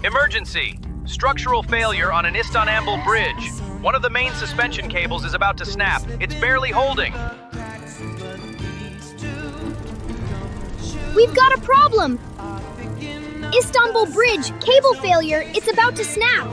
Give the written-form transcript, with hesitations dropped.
Emergency! Structural failure on an Istanbul bridge. One of the main suspension cables is about to snap. It's barely holding. We've got a problem! Istanbul Bridge, cable failure, it's about to snap.